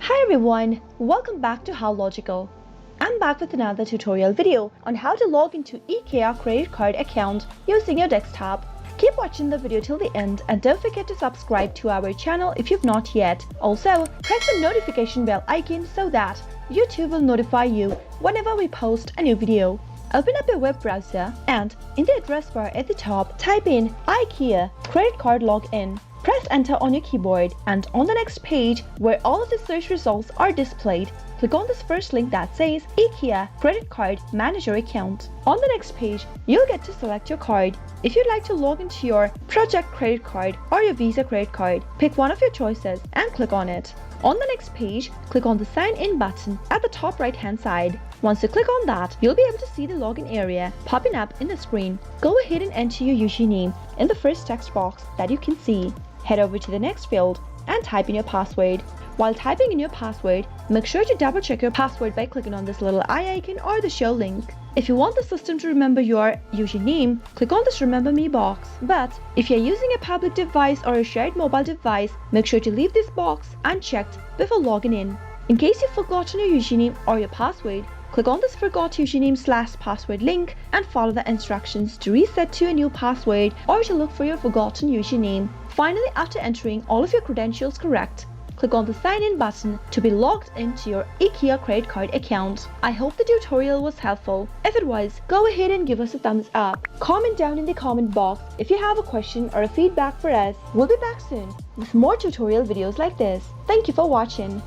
Hi everyone, welcome back to How Logical. I'm back with another tutorial video on how to log into IKEA credit card account using your desktop. Keep watching the video till the end and don't forget to subscribe to our channel if you've not yet. Also, press the notification bell icon so that YouTube will notify you whenever we post a new video. Open up your web browser and in the address bar at the top, type in IKEA credit card login. Press enter on your keyboard and on the next page where all of the search results are displayed, click on this first link that says IKEA credit card manager account. On the next page, you'll get to select your card. If you'd like to log into your project credit card or your Visa credit card, pick one of your choices and click on it. On the next page, click on the sign in button at the top right hand side. Once you click on that, you'll be able to see the login area popping up in the screen. Go ahead and enter your username in the first text box that you can see. Head over to the next field and type in your password. While typing in your password, make sure to double check your password by clicking on this little eye icon or the show link. If you want the system to remember your username, click on this remember me box. But if you're using a public device or a shared mobile device, make sure to leave this box unchecked before logging in. In case you've forgotten your username or your password, click on this forgot username/password link and follow the instructions to reset to a new password or to look for your forgotten username. Finally, after entering all of your credentials correct, click on the sign in button to be logged into your IKEA credit card account. I hope the tutorial was helpful. If it was, go ahead and give us a thumbs up. Comment down in the comment box if you have a question or a feedback for us. We'll be back soon with more tutorial videos like this. Thank you for watching.